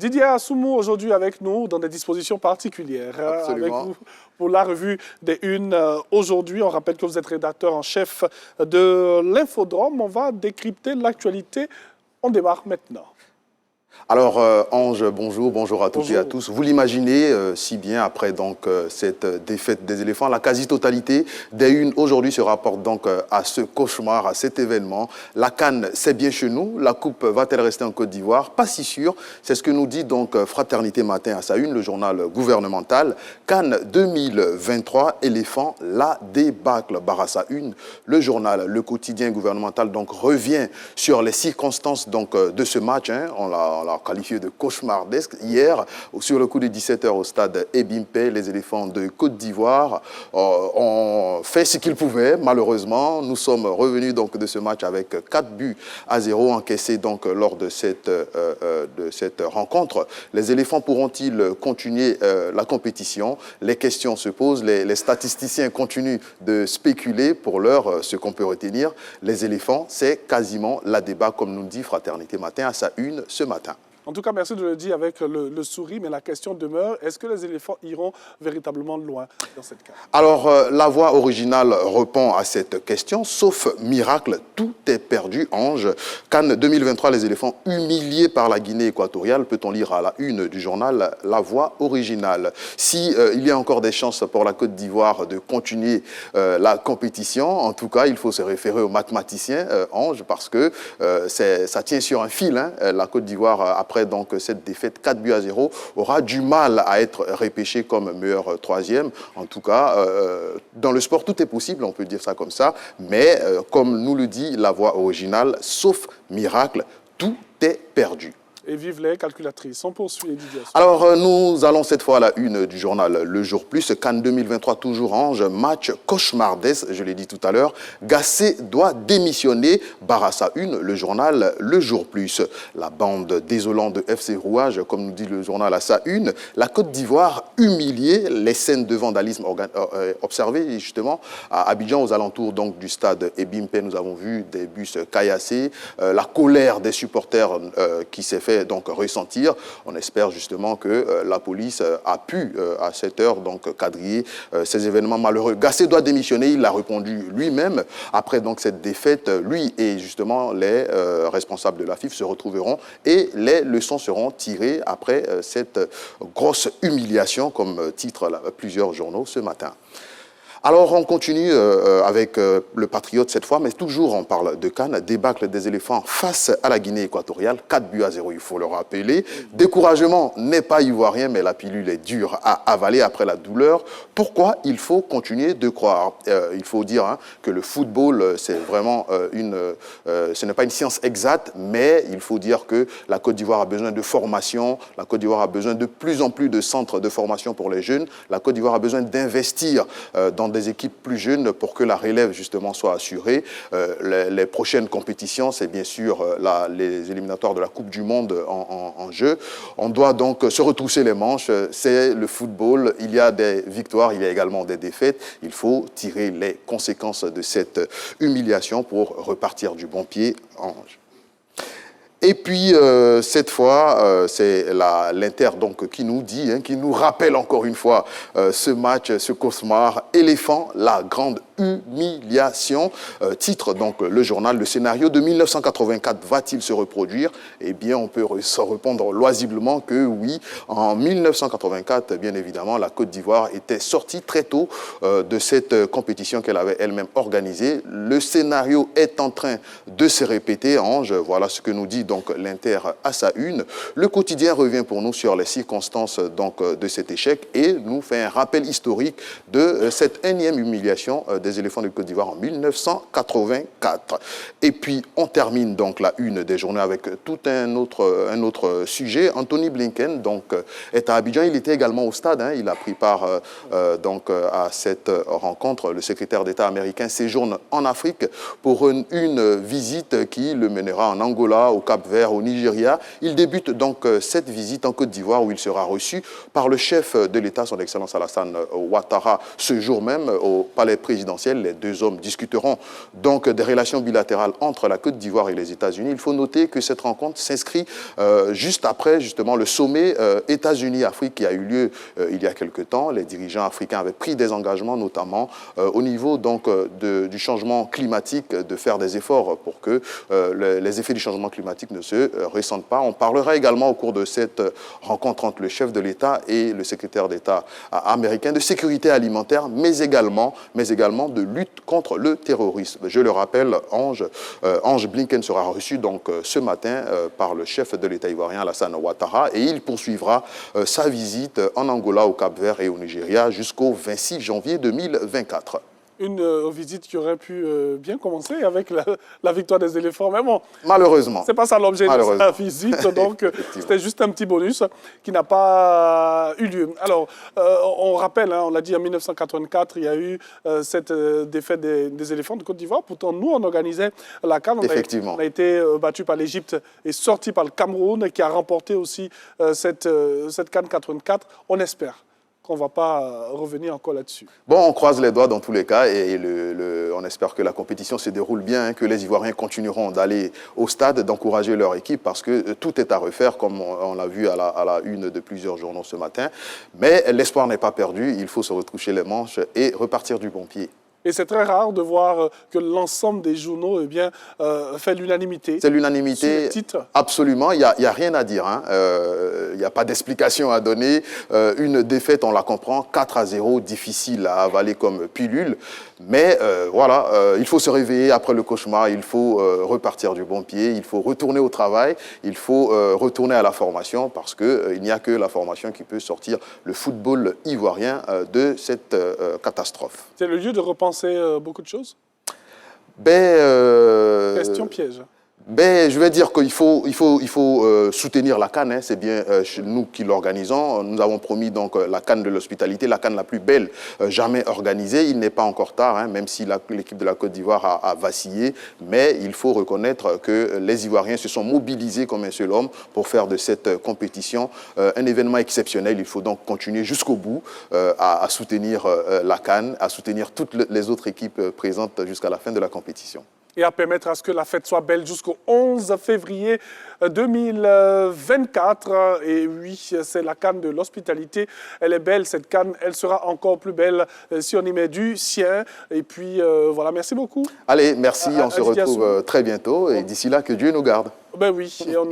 Didier Assoumou, aujourd'hui avec nous, dans des dispositions particulières. Avec vous pour la revue des Unes. Aujourd'hui, on rappelle que vous êtes rédacteur en chef de l'Infodrome. On va décrypter l'actualité. On démarre maintenant. Alors, Ange, bonjour à toutes et à tous. Vous l'imaginez si bien, après donc cette défaite des éléphants, la quasi-totalité des Unes aujourd'hui se rapporte donc à ce cauchemar, à cet événement. La CAN, c'est bien chez nous. La coupe va-t-elle rester en Côte d'Ivoire? Pas si sûr. C'est ce que nous dit donc Fraternité Matin à sa une, le journal gouvernemental. CAN 2023, éléphant, la débâcle. Barassa une, le journal, le quotidien gouvernemental donc revient sur les circonstances donc de ce match. On l'a qualifié de cauchemardesque. Hier, sur le coup de 17h au stade Ebimpe, les éléphants de Côte d'Ivoire ont fait ce qu'ils pouvaient. Malheureusement, nous sommes revenus donc de ce match avec 4-0 encaissés donc lors de cette rencontre. Les éléphants pourront-ils continuer la compétition? Les questions se posent. Les statisticiens continuent de spéculer. Pour l'heure, ce qu'on peut retenir, les éléphants, c'est quasiment la débat, comme nous dit Fraternité Matin à sa une ce matin. En tout cas, merci de le dire avec le sourire, mais la question demeure, est-ce que les éléphants iront véritablement loin dans cette cas? Alors, la voix originale répond à cette question, sauf miracle, tout est perdu, Ange. CAN 2023, les éléphants humiliés par la Guinée équatoriale, peut-on lire à la une du journal La Voix originale. Si il y a encore des chances pour la Côte d'Ivoire de continuer la compétition, en tout cas, il faut se référer aux mathématiciens, Ange, parce que ça tient sur un fil. La Côte d'Ivoire, après donc cette défaite 4-0, aura du mal à être repêché comme meilleur troisième. En tout cas, dans le sport, tout est possible, on peut dire ça comme ça. Mais comme nous le dit la voix originale, sauf miracle, tout est perdu. Et vive les calculatrices. On poursuit, Didier. Alors, nous allons cette fois à la une du journal Le Jour Plus. CAN 2023, toujours Ange. Match cauchemardesque, je l'ai dit tout à l'heure. Gassé doit démissionner. Barassa une, le journal Le Jour Plus. La bande désolante de FC Rouage, comme nous dit le journal à sa une. La Côte d'Ivoire humiliée. Les scènes de vandalisme observées justement à Abidjan, aux alentours donc du stade Ebimpe. Nous avons vu des bus caillassés. La colère des supporters qui s'est fait donc ressentir. On espère justement que la police a pu à cette heure donc quadriller ces événements malheureux. Gassé doit démissionner, il l'a répondu lui-même. Après donc cette défaite, lui et justement les responsables de la FIF se retrouveront et les leçons seront tirées après cette grosse humiliation, comme titre plusieurs journaux ce matin. Alors, on continue avec le Patriote cette fois, mais toujours on parle de CAN, débâcle des éléphants face à la Guinée équatoriale, 4-0, il faut le rappeler. Découragement n'est pas ivoirien, mais la pilule est dure à avaler après la douleur. Pourquoi il faut continuer de croire? Il faut dire que le football, c'est vraiment ce n'est pas une science exacte, mais il faut dire que la Côte d'Ivoire a besoin de formation, la Côte d'Ivoire a besoin de plus en plus de centres de formation pour les jeunes, la Côte d'Ivoire a besoin d'investir dans des équipes plus jeunes pour que la relève justement soit assurée. Les prochaines compétitions, c'est bien sûr les éliminatoires de la Coupe du Monde en jeu. On doit donc se retrousser les manches. C'est le football. Il y a des victoires, il y a également des défaites. Il faut tirer les conséquences de cette humiliation pour repartir du bon pied, Ange. Et puis, cette fois, c'est l'Inter donc qui nous dit, qui nous rappelle encore une fois ce match, ce cauchemar, éléphant, la grande humiliation. Titre donc le journal, le scénario de 1984 va-t-il se reproduire? Eh bien, on peut répondre loisiblement que oui. En 1984, bien évidemment, la Côte d'Ivoire était sortie très tôt de cette compétition qu'elle avait elle-même organisée. Le scénario est en train de se répéter, Ange. Voilà ce que nous dit donc l'Inter à sa une. Le quotidien revient pour nous sur les circonstances donc de cet échec et nous fait un rappel historique de cette énième humiliation des éléphants de Côte d'Ivoire en 1984. Et puis on termine donc la une des journées avec tout un autre sujet. Anthony Blinken donc est à Abidjan. Il était également au stade. Il a pris part donc à cette rencontre. Le secrétaire d'État américain séjourne en Afrique pour une visite qui le mènera en Angola, au Cap-Vert, au Nigeria. Il débute donc cette visite en Côte d'Ivoire où il sera reçu par le chef de l'État, son Excellence Alassane Ouattara, ce jour même au palais présidentiel. présidentielle. Les deux hommes discuteront donc des relations bilatérales entre la Côte d'Ivoire et les États-Unis. Il faut noter que cette rencontre s'inscrit juste après justement le sommet États-Unis-Afrique qui a eu lieu il y a quelque temps. Les dirigeants africains avaient pris des engagements, notamment au niveau donc, du changement climatique, de faire des efforts pour que les effets du changement climatique ne se ressentent pas. On parlera également au cours de cette rencontre entre le chef de l'État et le secrétaire d'État américain de sécurité alimentaire, mais également de lutte contre le terrorisme. Je le rappelle, Ange Blinken sera reçu donc ce matin par le chef de l'État ivoirien Alassane Ouattara et il poursuivra sa visite en Angola, au Cap-Vert et au Nigeria jusqu'au 26 janvier 2024. Une visite qui aurait pu bien commencer avec la victoire des éléphants. Mais bon, malheureusement. Ce n'est pas ça l'objet de la visite. Donc, c'était juste un petit bonus qui n'a pas eu lieu. Alors, on rappelle, on l'a dit en 1984, il y a eu cette défaite des éléphants de Côte d'Ivoire. Pourtant, nous, on organisait la CAN. Effectivement. On a été battu par l'Égypte et sorti par le Cameroun, qui a remporté aussi cette CAN 84. On espère qu'on ne va pas revenir encore là-dessus. Bon, on croise les doigts dans tous les cas et on espère que la compétition se déroule bien, que les Ivoiriens continueront d'aller au stade, d'encourager leur équipe parce que tout est à refaire, comme on l'a vu à la une de plusieurs journaux ce matin. Mais l'espoir n'est pas perdu, il faut se retroucher les manches et repartir du bon pied. Et c'est très rare de voir que l'ensemble des journaux fait l'unanimité. C'est l'unanimité, absolument. Il n'y a rien à dire. Il n'y a pas d'explication à donner. Une défaite, on la comprend, 4-0, difficile à avaler comme pilule. Mais voilà, il faut se réveiller après le cauchemar, il faut repartir du bon pied, il faut retourner au travail, il faut retourner à la formation parce qu'il n'y a que la formation qui peut sortir le football ivoirien de cette catastrophe. C'est le lieu de repenser beaucoup de choses? Question piège. Je vais dire qu'il faut soutenir la CAN, c'est bien nous qui l'organisons. Nous avons promis donc la CAN de l'hospitalité, la CAN la plus belle jamais organisée. Il n'est pas encore tard, même si l'équipe de la Côte d'Ivoire a vacillé. Mais il faut reconnaître que les Ivoiriens se sont mobilisés comme un seul homme pour faire de cette compétition un événement exceptionnel. Il faut donc continuer jusqu'au bout à soutenir la CAN, à soutenir toutes les autres équipes présentes jusqu'à la fin de la compétition. Et à permettre à ce que la fête soit belle jusqu'au 11 février 2024. Et oui, c'est la CAN de l'hospitalité. Elle est belle, cette CAN. Elle sera encore plus belle si on y met du sien. Et puis, voilà, merci beaucoup. Allez, merci. On se retrouve très bientôt. Et d'ici là, que Dieu nous garde. Ben oui, et on